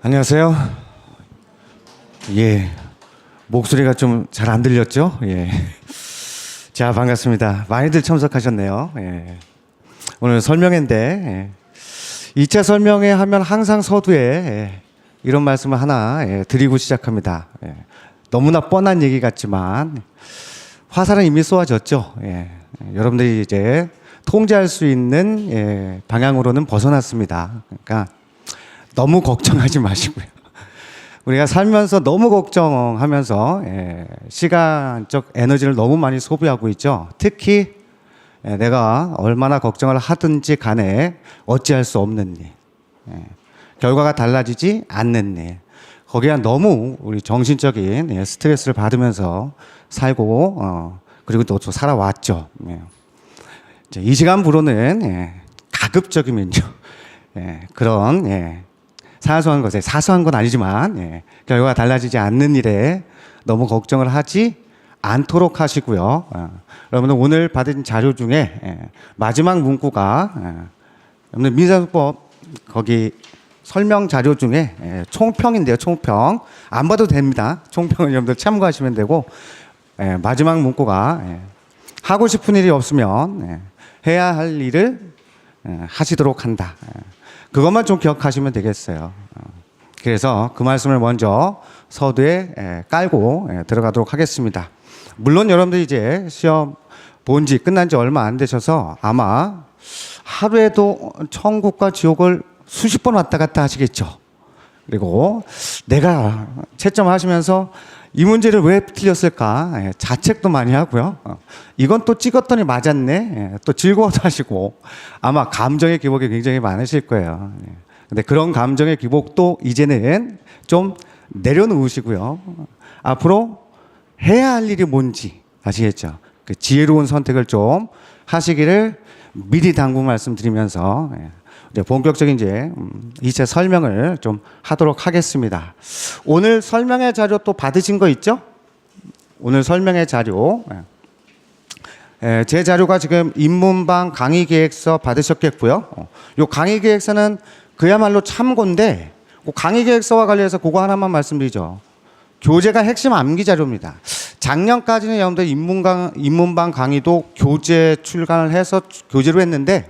안녕하세요. 예, 목소리가 좀 잘 안 들렸죠? 예. 자, 반갑습니다. 많이들 참석하셨네요. 예. 오늘 설명회인데, 2차 설명회 하면 항상 서두에 이런 말씀을 하나 드리고 시작합니다. 너무나 뻔한 얘기 같지만, 화살은 이미 쏘아졌죠. 여러분들이 이제 통제할 수 있는 방향으로는 벗어났습니다. 그러니까 너무 걱정하지 마시고요. 우리가 살면서 너무 걱정하면서 시간적 에너지를 너무 많이 소비하고 있죠. 특히 내가 얼마나 걱정을 하든지 간에 어찌할 수 없는 일, 결과가 달라지지 않는 일, 거기에 너무 우리 정신적인 스트레스를 받으면서 살고 그리고 또 살아왔죠. 이 시간부로는 가급적이면요, 그런 사소한 것에, 사소한 건 아니지만 결과가 달라지지 않는 일에 너무 걱정을 하지 않도록 하시고요. 여러분들 오늘 받은 자료 중에 마지막 문구가 여러분들 민사소법 거기 설명 자료 중에 총평인데요. 총평 안 봐도 됩니다. 총평은 여러분들 참고하시면 되고, 마지막 문구가 하고 싶은 일이 없으면 해야 할 일을 하시도록 한다. 그것만 좀 기억하시면 되겠어요. 그래서 그 말씀을 먼저 서두에 깔고 들어가도록 하겠습니다. 물론 여러분들 이제 시험 본 지 끝난 지 얼마 안 되셔서 아마 하루에도 천국과 지옥을 수십 번 왔다 갔다 하시겠죠. 그리고 내가 채점하시면서 이 문제를 왜 틀렸을까 자책도 많이 하고요. 이건 또 찍었더니 맞았네. 또 즐거워도 하시고 아마 감정의 기복이 굉장히 많으실 거예요. 근데 그런 감정의 기복도 이제는 좀 내려놓으시고요. 앞으로 해야 할 일이 뭔지 아시겠죠? 그 지혜로운 선택을 좀 하시기를 미리 당부 말씀드리면서 이제 본격적인 이제 2차 설명을 좀 하도록 하겠습니다. 오늘 설명회 자료 또 받으신 거 있죠? 오늘 설명회 자료. 제 자료가 지금 입문방 강의 계획서 받으셨겠고요. 요 강의 계획서는 그야말로 참고인데, 그 강의 계획서와 관련해서 그거 하나만 말씀드리죠. 교재가 핵심 암기 자료입니다. 작년까지는 여러분들 입문방 강의도 교재 출간을 해서 교재로 했는데,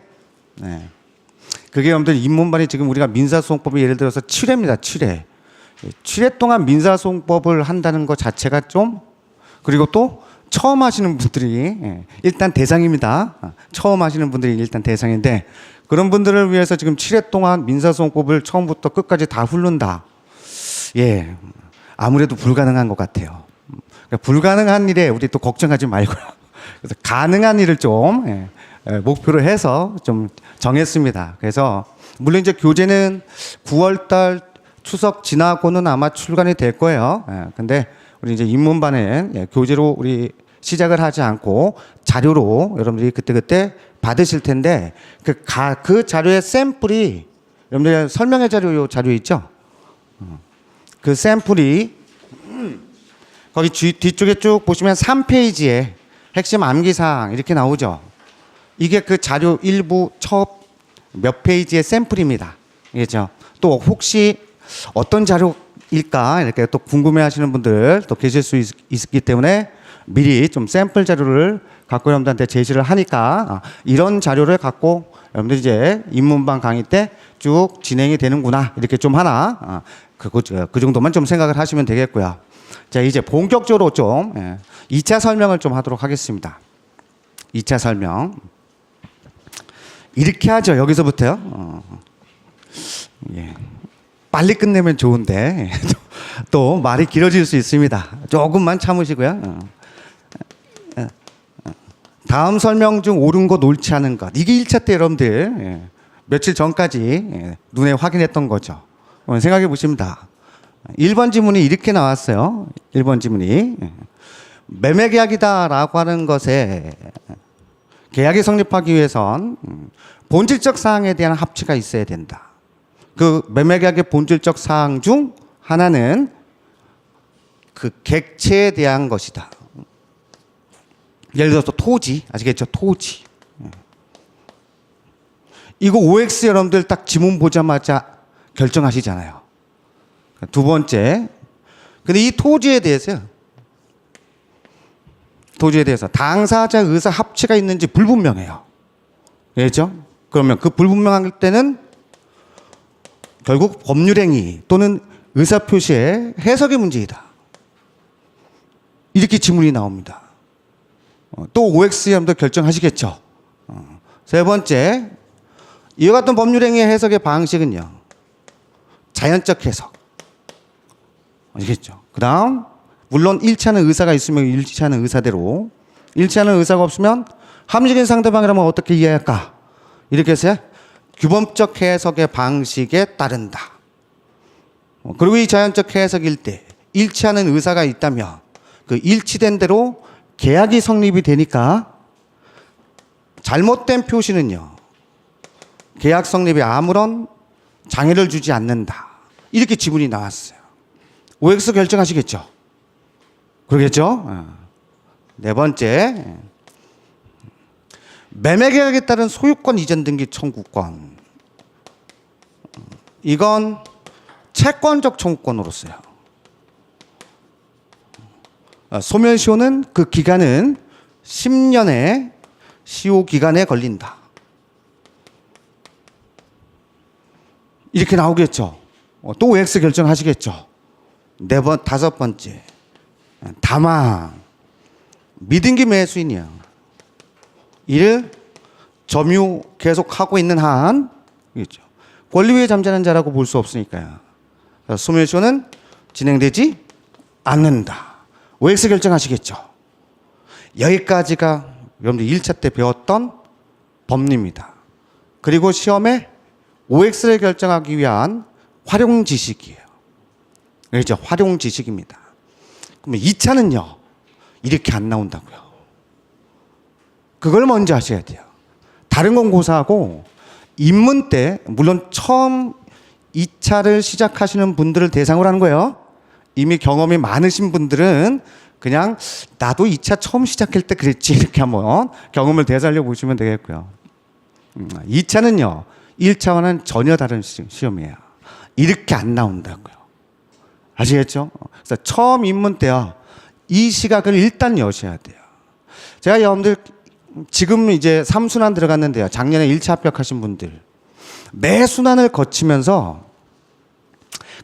그게 여러분들 입문반이 지금 우리가 민사소송법이 예를 들어서 7회입니다. 7회. 7회 동안 민사소송법을 한다는 것 자체가 좀, 그리고 또 처음 하시는 분들이 일단 대상입니다. 처음 하시는 분들이 일단 대상인데, 그런 분들을 위해서 지금 7회 동안 민사소송법을 처음부터 끝까지 다 훑는다. 아무래도 불가능한 것 같아요. 그러니까 불가능한 일에 우리 또 걱정하지 말고요. 그래서 가능한 일을 좀 목표로 해서 좀 정했습니다. 그래서 물론 이제 교재는 9월달 추석 지나고는 아마 출간이 될 거예요. 근데 우리 이제 입문반은 교재로 우리 시작을 하지 않고 자료로 여러분들이 그때그때 받으실 텐데, 그 자료의 샘플이 여러분들 설명회 자료 있죠? 그 샘플이 거기 뒤쪽에 쭉 보시면 3페이지에 핵심 암기사항 이렇게 나오죠. 이게 그 자료 일부 첫 몇 페이지의 샘플입니다. 알겠죠? 또 혹시 어떤 자료일까 이렇게 또 궁금해 하시는 분들 또 계실 수 있기 때문에 미리 좀 샘플 자료를 갖고 여러분들한테 제시를 하니까 이런 자료를 갖고 여러분들 이제 입문방 강의 때 쭉 진행이 되는구나 이렇게 좀 하나 그 정도만 좀 생각을 하시면 되겠고요. 자, 이제 본격적으로 좀 2차 설명을 좀 하도록 하겠습니다. 2차 설명 이렇게 하죠. 여기서부터요. 빨리 끝내면 좋은데 또 말이 길어질 수 있습니다. 조금만 참으시고요. 다음 설명 중 옳은 것 옳지 않은 것, 이게 1차 때 여러분들 며칠 전까지 눈에 확인했던 거죠. 생각해 보십니다. 1번 지문이 이렇게 나왔어요. 1번 지문이 매매계약이다라고 하는 것에 계약이 성립하기 위해선 본질적 사항에 대한 합치가 있어야 된다. 그 매매계약의 본질적 사항 중 하나는 그 객체에 대한 것이다. 예를 들어서 토지, 아시겠죠? 토지. 이거 OX 여러분들 딱 지문 보자마자 결정하시잖아요. 두 번째. 근데 이 토지에 대해서 당사자 의사 합치가 있는지 불분명해요. 그렇죠? 그러면 그 불분명할 때는 결국 법률행위 또는 의사표시의 해석의 문제이다. 이렇게 지문이 나옵니다. 또 OX형도 결정하시겠죠. 세 번째, 이와 같은 법률행위의 해석의 방식은요, 자연적 해석. 아시겠죠? 그 다음, 물론 일치하는 의사가 있으면 일치하는 의사대로, 일치하는 의사가 없으면 합리적인 상대방이라면 어떻게 이해할까? 이렇게 해서 규범적 해석의 방식에 따른다. 그리고 이 자연적 해석일 때 일치하는 의사가 있다면 그 일치된 대로 계약이 성립이 되니까 잘못된 표시는요, 계약 성립에 아무런 장애를 주지 않는다. 이렇게 지문이 나왔어요. OX 결정하시겠죠? 그러겠죠? 네 번째, 매매계약에 따른 소유권 이전 등기 청구권. 이건 채권적 청구권으로서요. 소멸시효는 그 기간은 10년의 시효 기간에 걸린다. 이렇게 나오겠죠. 또 OX 결정하시겠죠. 다섯 번째, 다만 미등기 매수인이요, 이를 점유 계속하고 있는 한 권리후에 잠자는 자라고 볼 수 없으니까요. 소멸시효는 진행되지 않는다. OX 결정하시겠죠. 여기까지가 여러분들 1차 때 배웠던 법리입니다. 그리고 시험에 OX를 결정하기 위한 활용 지식이에요. 그렇죠? 활용 지식입니다. 그러면 2차는요, 이렇게 안 나온다고요. 그걸 먼저 하셔야 돼요. 다른 건 고사하고 입문 때, 물론 처음 2차를 시작하시는 분들을 대상으로 하는 거예요. 이미 경험이 많으신 분들은 그냥 나도 2차 처음 시작할 때 그랬지, 이렇게 한번 경험을 되살려 보시면 되겠고요. 2차는요, 1차와는 전혀 다른 시험이에요. 이렇게 안 나온다고요. 아시겠죠? 그래서 처음 입문 때요, 이 시각을 일단 여셔야 돼요. 제가 여러분들 지금 이제 3순환 들어갔는데요, 작년에 1차 합격하신 분들 매 순환을 거치면서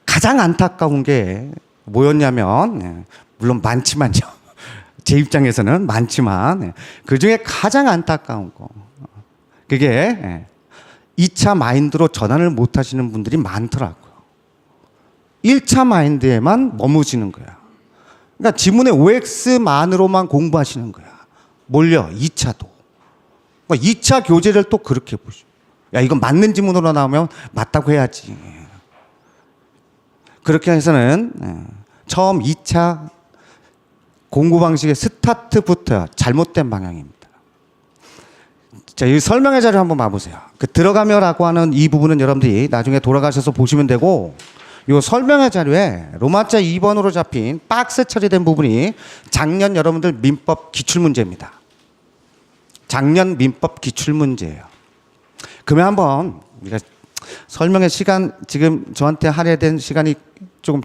가장 안타까운 게 뭐였냐면, 물론 많지만요, 제 입장에서는 많지만 그 중에 가장 안타까운 거, 그게 2차 마인드로 전환을 못 하시는 분들이 많더라고요. 1차 마인드에만 머무시는 거야. 그러니까 지문의 OX만으로만 공부하시는 거야. 뭘요? 2차도. 그러니까 2차 교재를 또 그렇게 보시오. 야, 이건 맞는 지문으로 나오면 맞다고 해야지. 그렇게 해서는 처음 2차 공부 방식의 스타트부터 잘못된 방향입니다. 자, 이 설명의 자료 한번 봐보세요. 그 들어가며라고 하는 이 부분은 여러분들이 나중에 돌아가셔서 보시면 되고, 이 설명의 자료에 로마자 2번으로 잡힌 박스 처리된 부분이 작년 여러분들 민법 기출문제입니다. 작년 민법 기출문제예요. 그러면 한번 우리가 설명의 시간, 지금 저한테 할애된 시간이 조금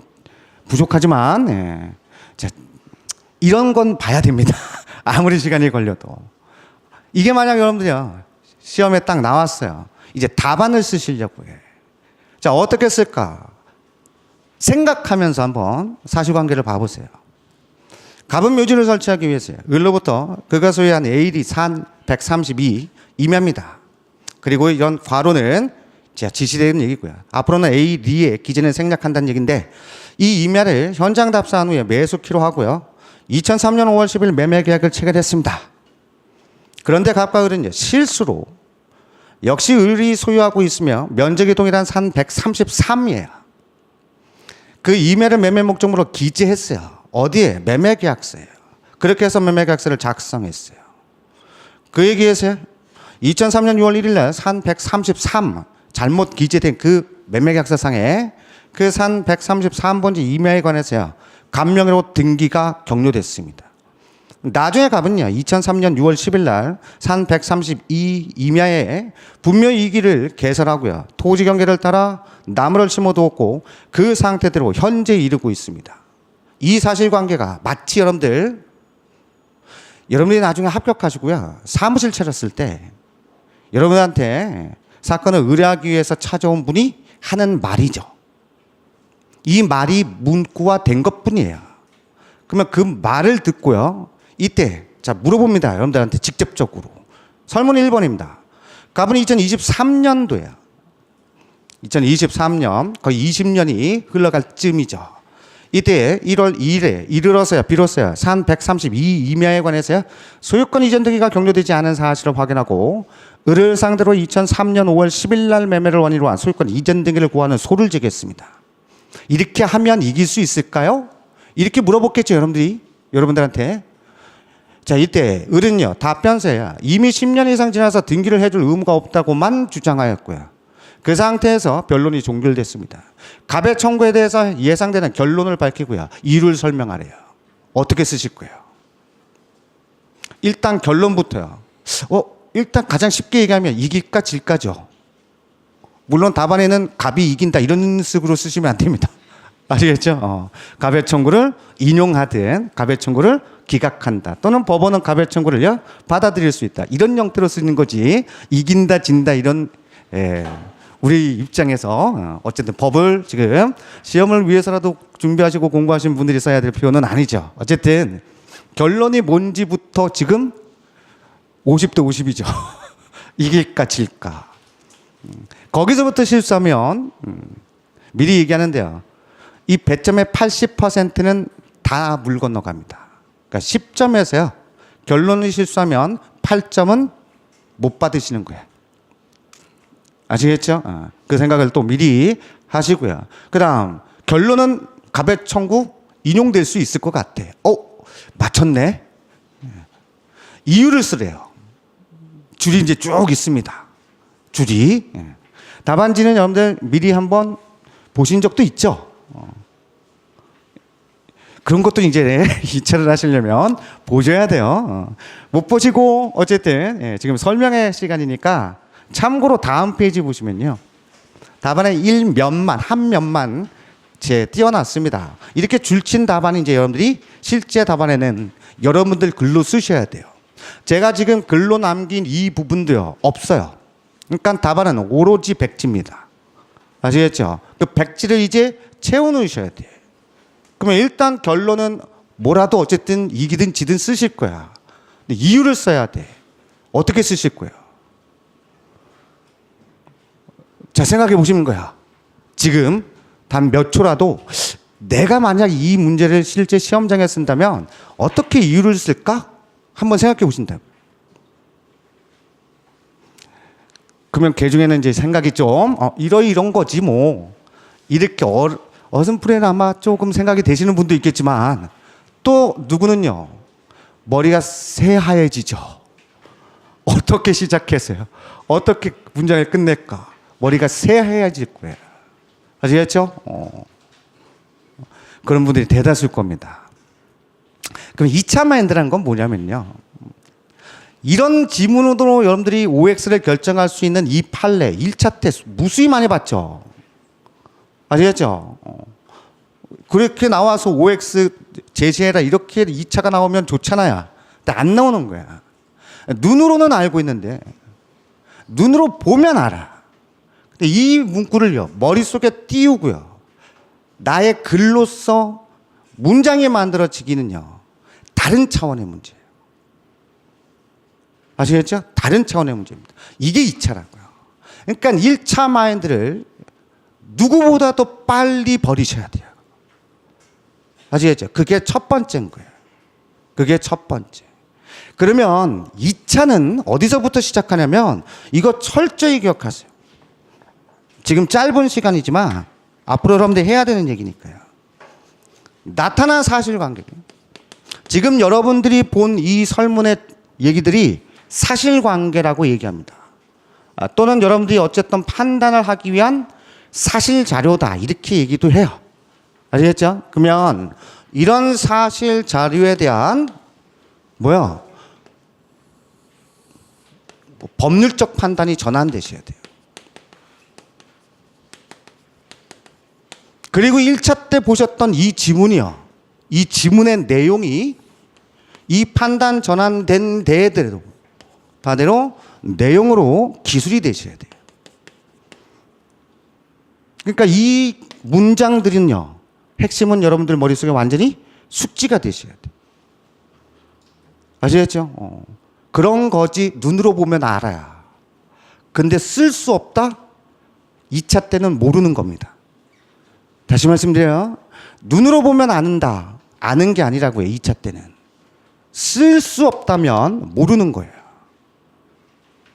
부족하지만, 자, 이런 건 봐야 됩니다. 아무리 시간이 걸려도. 이게 만약 여러분들이요, 시험에 딱 나왔어요. 이제 답안을 쓰시려고 해. 자, 어떻게 쓸까? 생각하면서 한번 사실관계를 봐보세요. 갑은 묘지를 설치하기 위해서요, 을로부터 그가 소유한 A일이 산 132 임야입니다. 그리고 이런 괄호는 제가 지시되는 얘기고요. 앞으로는 A, D의 기준을 생략한다는 얘기인데, 이 임야를 현장 답사한 후에 매수키로 하고요, 2003년 5월 10일 매매 계약을 체결했습니다. 그런데 갑과 을은 실수로 역시 을이 소유하고 있으며 면적이 동일한 산 133이에요. 그 임야를 매매 목적으로 기재했어요. 어디에? 매매 계약서예요. 그렇게 해서 매매 계약서를 작성했어요. 그에 비해서 2003년 6월 1일 날 산 133 잘못 기재된 그 매매 계약서상에 그 산 133번지 임야에 관해서요, 감명으로 등기가 격려됐습니다. 나중에 가면요. 2003년 6월 10일 날 산 132 임야에 분묘이기를 개설하고요. 토지 경계를 따라 나무를 심어두었고 그 상태대로 현재 이르고 있습니다. 이 사실관계가 마치 여러분들이 나중에 합격하시고요. 사무실 차렸을 때 여러분한테 사건을 의뢰하기 위해서 찾아온 분이 하는 말이죠. 이 말이 문구화된 것뿐이에요. 그러면 그 말을 듣고요. 이때 자 물어봅니다. 여러분들한테 직접적으로. 설문 1번입니다. 가분이 2023년도예요. 2023년 거의 20년이 흘러갈 쯤이죠. 이때 1월 2일에 이르러서야 비로소야 산 132 임야에 관해서야 소유권 이전 등기가 격려되지 않은 사실을 확인하고 을을 상대로 2003년 5월 10일 날 매매를 원인으로 한 소유권 이전 등기를 구하는 소를 제기했습니다. 이렇게 하면 이길 수 있을까요? 이렇게 물어봤겠죠, 여러분들한테. 자, 이때 을은요, 답변서야 이미 10년 이상 지나서 등기를 해줄 의무가 없다고만 주장하였고요. 그 상태에서 변론이 종결됐습니다. 갑의 청구에 대해서 예상되는 결론을 밝히고요. 이유를 설명하래요. 어떻게 쓰실 거예요? 일단 결론부터요. 일단 가장 쉽게 얘기하면 이길까 질까죠. 물론 답안에는 갑이 이긴다 이런 식으로 쓰시면 안 됩니다. 아시겠죠? 갑의 청구를 인용하든 갑의 청구를 기각한다 또는 법원은 갑의 청구를요 받아들일 수 있다 이런 형태로 쓰는 거지 이긴다 진다 이런 우리 입장에서 어쨌든 법을 지금 시험을 위해서라도 준비하시고 공부하신 분들이 써야 될 표현은 아니죠. 어쨌든 결론이 뭔지부터 지금 50대 50이죠. 이길까 질까. 거기서부터 실수하면 미리 얘기하는데요. 이 배점의 80%는 다 물 건너갑니다. 그러니까 10점에서요. 결론을 실수하면 8점은 못 받으시는 거예요. 아시겠죠? 그 생각을 또 미리 하시고요. 그 다음 결론은 갑의 청구 인용될 수 있을 것 같아. 맞췄네. 이유를 쓰래요. 줄이 이제 쭉 있습니다. 줄이. 답안지는 여러분들 미리 한번 보신 적도 있죠? 그런 것도 이제 2차를 하시려면 보셔야 돼요. 못 보시고 어쨌든 지금 설명의 시간이니까 참고로 다음 페이지 보시면요. 답안의 한 면만 띄워놨습니다. 이렇게 줄친 답안이 이제 여러분들이 실제 답안에는 여러분들 글로 쓰셔야 돼요. 제가 지금 글로 남긴 이 부분도요. 없어요. 그러니까 답안은 오로지 백지입니다. 아시겠죠? 그 백지를 이제 채워놓으셔야 돼요. 그러면 일단 결론은 뭐라도 어쨌든 이기든 지든 쓰실 거야. 근데 이유를 써야 돼. 어떻게 쓰실 거예요? 자, 생각해 보시는 거야. 지금 단 몇 초라도 내가 만약 이 문제를 실제 시험장에 쓴다면 어떻게 이유를 쓸까? 한번 생각해 보신다면. 그러면 그 중에는 이제 생각이 좀 이런 거지 뭐 이렇게 어슴푸레는 아마 조금 생각이 되시는 분도 있겠지만 또 누구는요 머리가 새하얘지죠. 어떻게 시작했어요? 어떻게 문장을 끝낼까? 머리가 새하얘질 거예요. 아시겠죠? 그런 분들이 대다수일 겁니다. 그럼 2차 마인드라는 건 뭐냐면요. 이런 지문으로 여러분들이 OX를 결정할 수 있는 이 판례 1차 때 무수히 많이 봤죠. 아시겠죠? 그렇게 나와서 OX 제시해라 이렇게 2차가 나오면 좋잖아요. 근데 안 나오는 거야. 눈으로는 알고 있는데 눈으로 보면 알아. 근데 이 문구를요 머릿속에 띄우고요 나의 글로서 문장이 만들어지기는요 다른 차원의 문제예요. 아시겠죠? 다른 차원의 문제입니다. 이게 2차라고요. 그러니까 1차 마인드를 누구보다도 빨리 버리셔야 돼요. 아시겠죠? 그게 첫 번째인 거예요. 그게 첫 번째. 그러면 2차는 어디서부터 시작하냐면 이거 철저히 기억하세요. 지금 짧은 시간이지만 앞으로 여러분들 해야 되는 얘기니까요. 나타난 사실관계. 지금 여러분들이 본 이 설문의 얘기들이 사실관계라고 얘기합니다. 또는 여러분들이 어쨌든 판단을 하기 위한 사실 자료다 이렇게 얘기도 해요. 아시겠죠? 그러면 이런 사실 자료에 대한 뭐야? 법률적 판단이 전환되셔야 돼요. 그리고 1차 때 보셨던 이 지문이요. 이 지문의 내용이 이 판단 전환된 데대로 바대로 내용으로 기술이 되셔야 돼요. 그러니까 이 문장들은요. 핵심은 여러분들 머릿속에 완전히 숙지가 되셔야 돼요. 아시겠죠? 그런 거지 눈으로 보면 알아야. 근데 쓸 수 없다? 2차 때는 모르는 겁니다. 다시 말씀드려요. 눈으로 보면 아는다. 아는 게 아니라고요. 2차 때는. 쓸 수 없다면 모르는 거예요.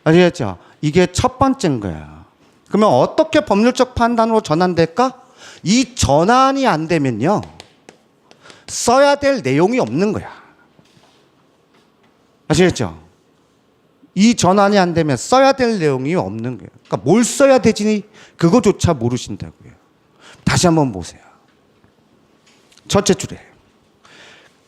아시겠죠? 이게 첫 번째인 거예요. 그러면 어떻게 법률적 판단으로 전환될까? 이 전환이 안 되면요. 써야 될 내용이 없는 거야. 아시겠죠? 이 전환이 안 되면 써야 될 내용이 없는 거예요. 그러니까 뭘 써야 되지 그거조차 모르신다고요. 다시 한번 보세요. 첫째 줄에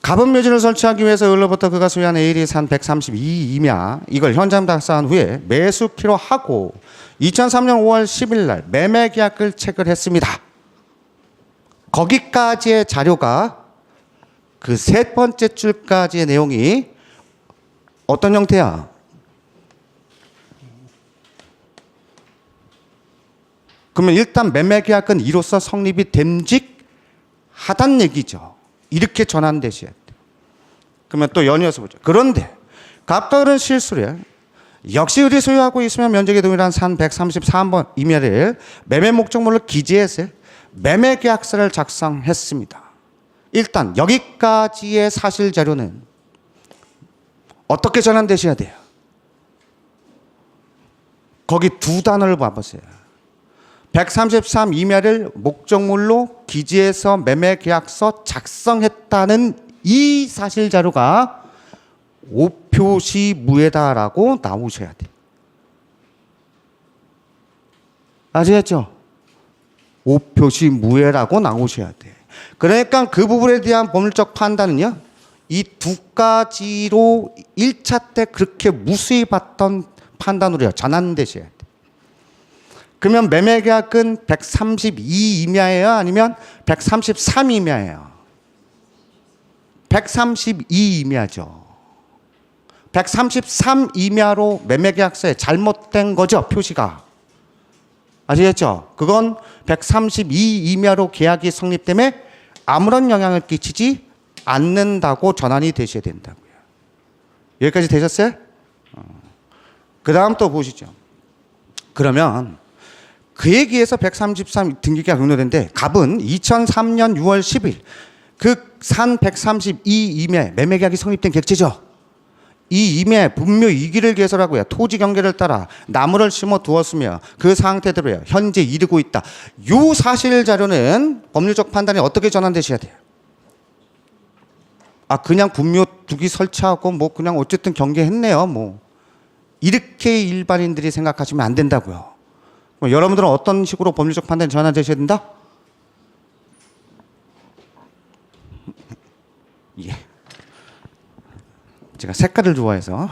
갑은 묘지를 설치하기 위해서 을로부터 그가 소유한 A일이 산 132임야 이걸 현장 답사한 후에 매수키로 하고 2003년 5월 10일 날 매매 계약을 체결했습니다. 거기까지의 자료가 그 세 번째 줄까지의 내용이 어떤 형태야? 그러면 일단 매매 계약은 이로써 성립이 됨직하단 얘기죠. 이렇게 전환되셔야 돼요. 그러면 또 연이어서 보죠. 그런데 갑과 을은 실수를 역시 을이 소유하고 있으면 면적이 동일한 산 133번 임야를 매매 목적물로 기재해서 매매 계약서를 작성했습니다. 일단 여기까지의 사실 자료는 어떻게 전환되셔야 돼요? 거기 두 단어를 봐보세요. 133 임야를 목적물로 기재해서 매매 계약서 작성했다는 이 사실 자료가 오표시 무효다라고 나오셔야 돼요. 아시겠죠? 오표시 무효라고 나오셔야 돼요. 그러니까 그 부분에 대한 법률적 판단은요. 이 두 가지로 1차 때 그렇게 무수히 봤던 판단으로요. 전환되셔야 돼요. 그러면 매매 계약은 132 임야예요? 아니면 133 임야예요? 132 임야죠. 133 임야로 매매 계약서에 잘못된 거죠, 표시가. 아시겠죠? 그건 132 임야로 계약이 성립되면 아무런 영향을 끼치지 않는다고 전환이 되셔야 된다고요. 여기까지 되셨어요? 그 다음 또 보시죠. 그러면 그에 비해서 133 등기가 경로된데 갑은 2003년 6월 10일 그 산 132 임야 매매 계약이 성립된 객체죠. 이 임야에 분묘 이기를 개설하고요. 토지 경계를 따라 나무를 심어 두었으며 그 상태대로요. 현재 이르고 있다. 요 사실 자료는 법률적 판단이 어떻게 전환되셔야 돼요? 아 그냥 분묘 두기 설치하고 뭐 그냥 어쨌든 경계했네요. 뭐 이렇게 일반인들이 생각하시면 안 된다고요. 여러분들은 어떤 식으로 법률적 판단이 전환되셔야 된다? 예. 제가 색깔을 좋아해서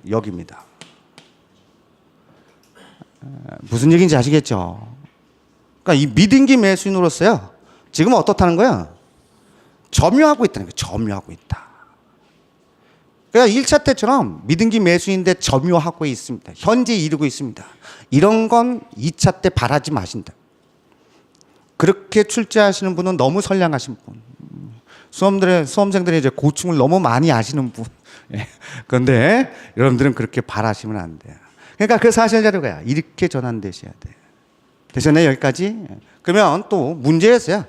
여기입니다. 무슨 얘기인지 아시겠죠? 그러니까 이 미등기 매수인으로서요. 지금 어떻다는 거야? 점유하고 있다는 거예요. 점유하고 있다. 그러니까 1차 때처럼 미등기 매수인데 점유하고 있습니다. 현재 이르고 있습니다. 이런 건 2차 때 바라지 마신다. 그렇게 출제하시는 분은 너무 선량하신 분. 수험생들이 이제 고충을 너무 많이 아시는 분. 그런데 여러분들은 그렇게 바라시면 안 돼요. 그러니까 그 사실 자료가 이렇게 전환되셔야 돼요. 되셨나요? 여기까지? 그러면 또 문제에서요.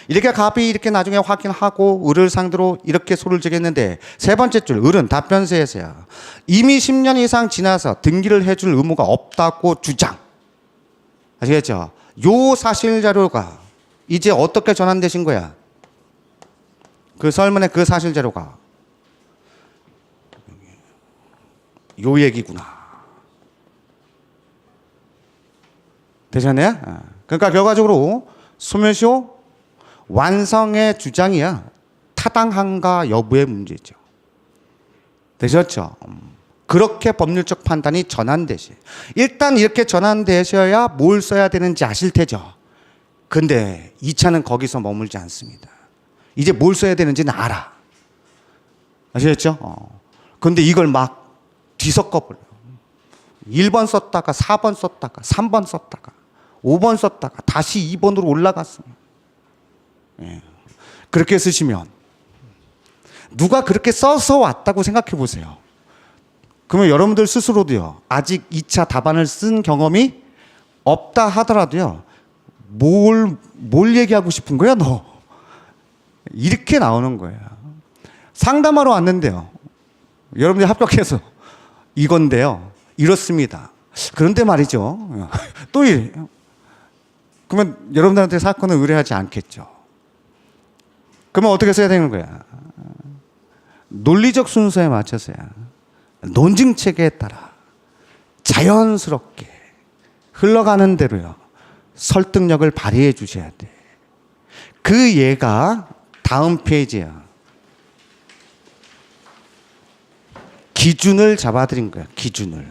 이렇게 갑이 이렇게 나중에 확인하고 을을 상대로 이렇게 소를 제기했는데 세 번째 줄 을은 답변서에서요. 이미 10년 이상 지나서 등기를 해줄 의무가 없다고 주장. 아시겠죠? 요 사실 자료가 이제 어떻게 전환되신 거야? 그 설문의 그 사실 자료가 요 얘기구나. 되셨나요? 그러니까 결과적으로 소멸시효 완성의 주장이야. 타당한가 여부의 문제죠. 되셨죠? 그렇게 법률적 판단이 전환되시. 일단 이렇게 전환되셔야 뭘 써야 되는지 아실 테죠. 근데 2차는 거기서 머물지 않습니다. 이제 뭘 써야 되는지는 알아. 아시겠죠? 근데 이걸 막 뒤섞어버려요. 1번 썼다가 4번 썼다가 3번 썼다가 5번 썼다가 다시 2번으로 올라갔습니다. 예. 그렇게 쓰시면 누가 그렇게 써서 왔다고 생각해 보세요. 그러면 여러분들 스스로도요, 아직 2차 답안을 쓴 경험이 없다 하더라도요, 뭘 얘기하고 싶은 거야, 너? 이렇게 나오는 거예요. 상담하러 왔는데요, 여러분들이 합격해서 이건데요, 이렇습니다. 그런데 말이죠, 또 이래요. 그러면 여러분들한테 사건을 의뢰하지 않겠죠. 그러면 어떻게 써야 되는 거야? 논리적 순서에 맞춰서야, 논증 체계에 따라 자연스럽게 흘러가는 대로요, 설득력을 발휘해 주셔야 돼. 그 예가 다음 페이지야. 기준을 잡아드린 거야, 기준을.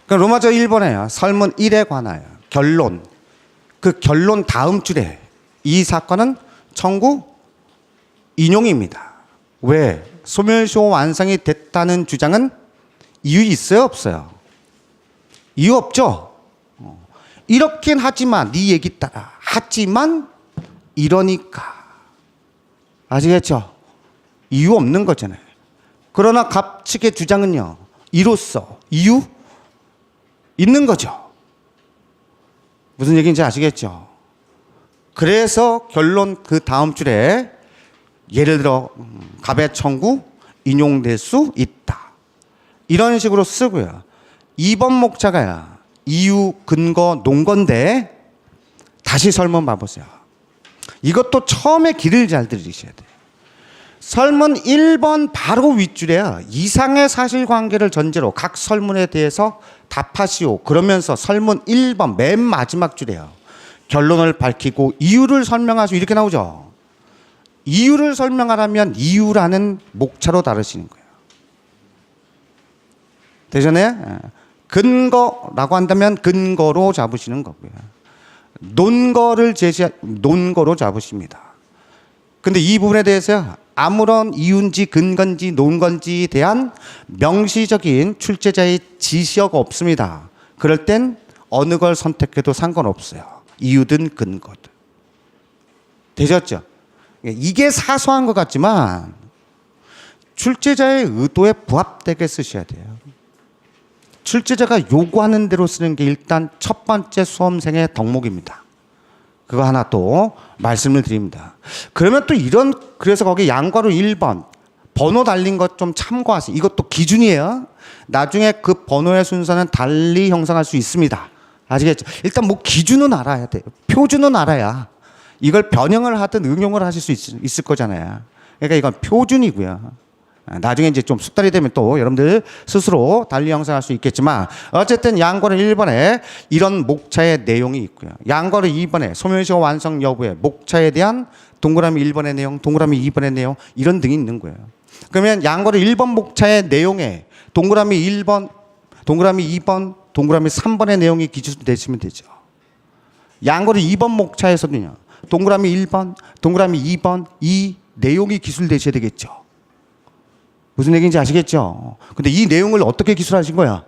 그러니까 로마서 1번에요, 설문 1에 관하여 결론. 그 결론 다음 줄에 이 사건은 청구 인용입니다. 왜? 소멸시효 완성이 됐다는 주장은 이유 있어요, 없어요? 이유 없죠? 이렇긴 하지만 네 얘기 따라 하지만 이러니까. 아시겠죠? 이유 없는 거잖아요. 그러나 갑 측의 주장은요, 이로써 이유 있는 거죠. 무슨 얘기인지 아시겠죠? 그래서 결론 그 다음 줄에 예를 들어 갑의 청구 인용될 수 있다, 이런 식으로 쓰고요. 2번 목차가야 이유 근거 논건데, 다시 설문 봐보세요. 이것도 처음에 길을 잘 들으셔야 돼요. 설문 1번 바로 윗줄에요, 이상의 사실관계를 전제로 각 설문에 대해서 답하시오 그러면서 설문 1번 맨 마지막 줄에요, 결론을 밝히고 이유를 설명하시오 이렇게 나오죠. 이유를 설명하라면 이유라는 목차로 다루시는 거예요. 되셨나요? 근거라고 한다면 근거로 잡으시는 거고요. 논거로 잡으십니다. 근데 이 부분에 대해서 아무런 이유인지 근거인지 논건지에 대한 명시적인 출제자의 지시어가 없습니다. 그럴 땐 어느 걸 선택해도 상관없어요. 이유든 근거든. 되셨죠? 이게 사소한 것 같지만 출제자의 의도에 부합되게 쓰셔야 돼요. 출제자가 요구하는 대로 쓰는 게 일단 첫 번째 수험생의 덕목입니다. 그거 하나 또 말씀을 드립니다. 그러면 또 그래서 거기 양괄호 1번 번호 달린 것 좀 참고하세요. 이것도 기준이에요. 나중에 그 번호의 순서는 달리 형성할 수 있습니다. 아시겠죠? 일단 뭐 기준은 알아야 돼요. 표준은 알아야 이걸 변형을 하든 응용을 하실 수 있을 거잖아요. 그러니까 이건 표준이고요. 나중에 이제 좀 숙달이 되면 또 여러분들 스스로 달리 형성할 수 있겠지만, 어쨌든 양괄호 1번에 이런 목차의 내용이 있고요. 양괄호 2번에 소멸시효 완성 여부의 목차에 대한 동그라미 1번의 내용, 동그라미 2번의 내용, 이런 등이 있는 거예요. 그러면 양괄호 1번 목차의 내용에 동그라미 1번, 동그라미 2번, 동그라미 3번의 내용이 기준되시면 되죠. 양괄호 2번 목차에서는요, 동그라미 1번, 동그라미 2번 이 내용이 기술되셔야 되겠죠. 무슨 얘기인지 아시겠죠? 근데 이 내용을 어떻게 기술하신 거야?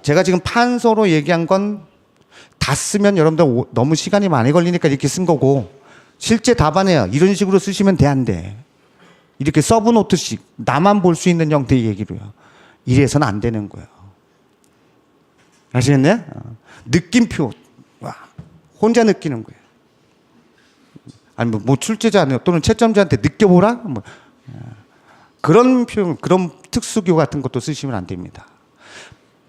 제가 지금 판서로 얘기한 건 다 쓰면 여러분들 너무 시간이 많이 걸리니까 이렇게 쓴 거고, 실제 답안에요, 이런 식으로 쓰시면 돼, 안 돼? 이렇게 서브노트식 나만 볼 수 있는 형태의 얘기로요, 이래서는 안 되는 거예요. 아시겠네? 느낌표, 와, 혼자 느끼는 거예요. 아니 뭐 출제자 또는 채점자한테 느껴보라, 뭐 그런 표현, 그런 특수교 같은 것도 쓰시면 안 됩니다.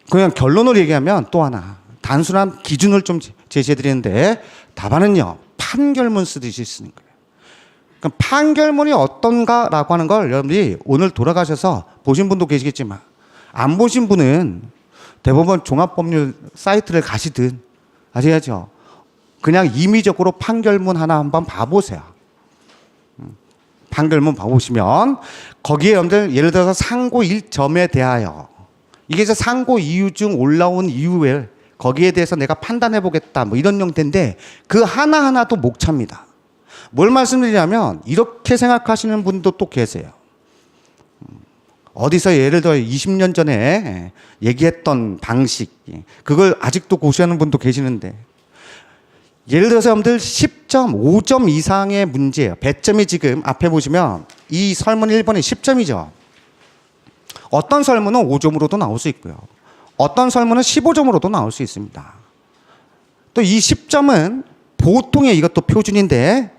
그냥 결론을 얘기하면 또 하나 단순한 기준을 좀 제시해 드리는데, 답안은요 판결문 쓰듯이 쓰는 거예요. 그럼 판결문이 어떤가라고 하는 걸 여러분들이 오늘 돌아가셔서 보신 분도 계시겠지만, 안 보신 분은 대법원 종합법률 사이트를 가시든, 아시겠죠? 그냥 임의적으로 판결문 하나 한번 봐보세요. 판결문 봐보시면 거기에 여러분들 예를 들어서 상고 1점에 대하여 이게 이제 상고 이유 중 올라온 이유에 거기에 대해서 내가 판단해 보겠다 뭐 이런 형태인데 그 하나하나도 목차입니다. 뭘 말씀드리냐면 이렇게 생각하시는 분도 또 계세요. 어디서 예를 들어 20년 전에 얘기했던 방식 그걸 아직도 고수하는 분도 계시는데 예를 들어서 여러분들 10점, 5점 이상의 문제예요. 배점이 지금 앞에 보시면 이 설문 1번이 10점이죠. 어떤 설문은 5점으로도 나올 수 있고요. 어떤 설문은 15점으로도 나올 수 있습니다. 또 이 10점은 보통의 이것도 표준인데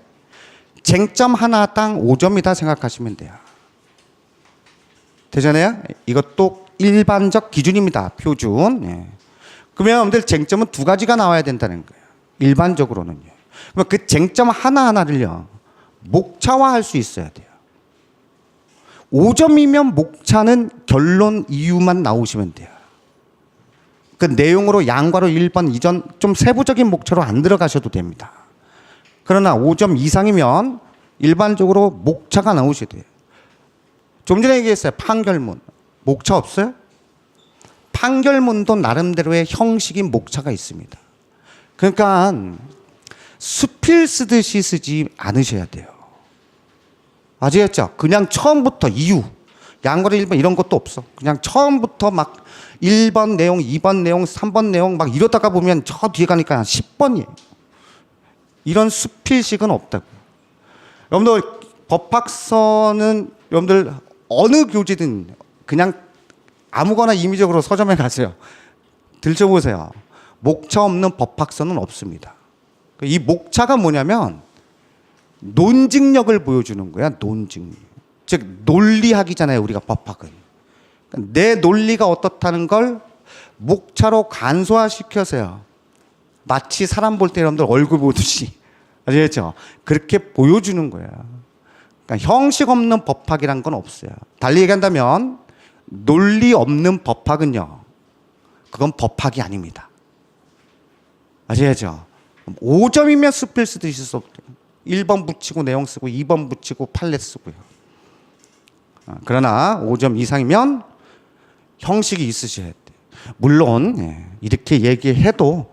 쟁점 하나당 5점이다 생각하시면 돼요. 되잖아요? 이것도 일반적 기준입니다. 표준. 예. 그러면 여러분들 쟁점은 두 가지가 나와야 된다는 거예요. 일반적으로는요. 그러면 그 쟁점 하나하나를요. 목차화할 수 있어야 돼요. 5점이면 목차는 결론 이유만 나오시면 돼요. 그 내용으로 양괄호 1번 이전 좀 세부적인 목차로 안 들어가셔도 됩니다. 그러나 5점 이상이면 일반적으로 목차가 나오셔야 돼요. 좀 전에 얘기했어요. 판결문. 목차 없어요? 판결문도 나름대로의 형식인 목차가 있습니다. 그러니까 수필 쓰듯이 쓰지 않으셔야 돼요. 아시겠죠? 그냥 처음부터 이유, 양괄호 1번 이런 것도 없어. 그냥 처음부터 막 1번 내용, 2번 내용, 3번 내용 막 이러다가 보면 저 뒤에 가니까 10번이에요. 이런 수필식은 없다고요. 여러분들 법학서는 여러분들 어느 교재든 그냥 아무거나 임의적으로 서점에 가세요. 들춰보세요. 목차 없는 법학서는 없습니다. 이 목차가 뭐냐면 논증력을 보여주는 거야. 논증력. 즉 논리학이잖아요. 우리가 법학은. 내 논리가 어떻다는 걸 목차로 간소화시켜서요. 마치 사람 볼 때 여러분들 얼굴 보듯이 아시겠죠? 그렇게 보여주는 거예요. 그러니까 형식 없는 법학이란 건 없어요. 달리 얘기한다면 논리 없는 법학은요. 그건 법학이 아닙니다. 아시겠죠? 5점이면 수필 쓰듯이 써. 1번 붙이고 내용 쓰고 2번 붙이고 판례 쓰고요. 그러나 5점 이상이면 형식이 있으셔야 돼요. 물론 이렇게 얘기해도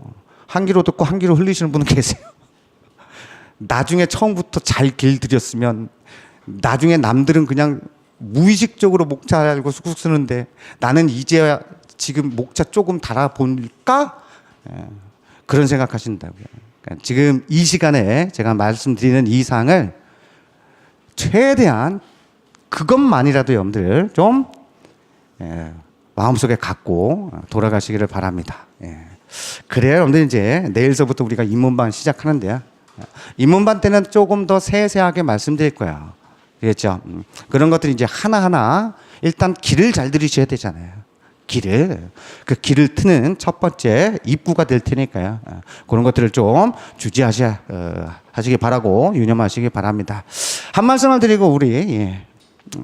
한 귀로 듣고 한 귀로 흘리시는 분은 계세요. 나중에 처음부터 잘 길들였으면 나중에 남들은 그냥 무의식적으로 목차 알고 쑥쑥 쓰는데 나는 이제야 지금 목차 조금 달아볼까? 그런 생각하신다고요. 그러니까 지금 이 시간에 제가 말씀드리는 이 사항을 최대한 그것만이라도 여러분들 좀 마음속에 갖고 돌아가시기를 바랍니다. 그래야 여러분들 이제 내일서부터 우리가 입문반 시작하는데요. 입문반 때는 조금 더 세세하게 말씀드릴 거예요. 그렇죠? 그런 것들이 이제 하나하나 일단 길을 잘 들이셔야 되잖아요. 그 길을 트는 첫 번째 입구가 될 테니까요. 그런 것들을 좀 하시기 바라고 유념하시기 바랍니다. 한 말씀을 드리고 우리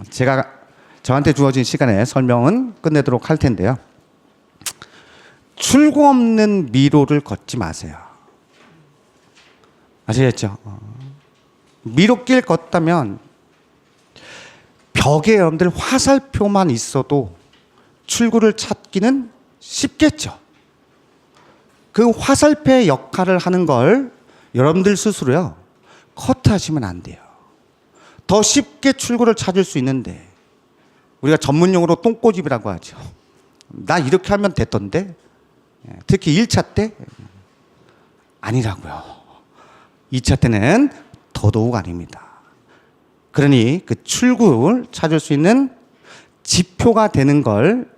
제가 저한테 주어진 시간에 설명은 끝내도록 할 텐데요. 출구 없는 미로를 걷지 마세요. 아시겠죠? 미로길 걷다면 벽에 여러분들 화살표만 있어도 출구를 찾기는 쉽겠죠. 그 화살표의 역할을 하는 걸 여러분들 스스로요 커트하시면 안 돼요. 더 쉽게 출구를 찾을 수 있는데 우리가 전문용어로 똥꼬집이라고 하죠. 나 이렇게 하면 됐던데 특히 1차 때 아니라고요. 2차 때는 더더욱 아닙니다. 그러니 그 출구를 찾을 수 있는 지표가 되는 걸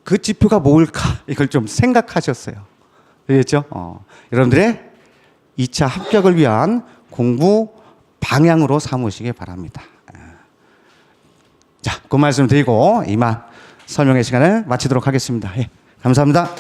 그 지표가 뭘까 이걸 좀 생각하셨어요. 그렇죠? 여러분들의 2차 합격을 위한 공부 방향으로 삼으시기 바랍니다. 자, 그 말씀 드리고 이만 설명의 시간을 마치도록 하겠습니다. 감사합니다.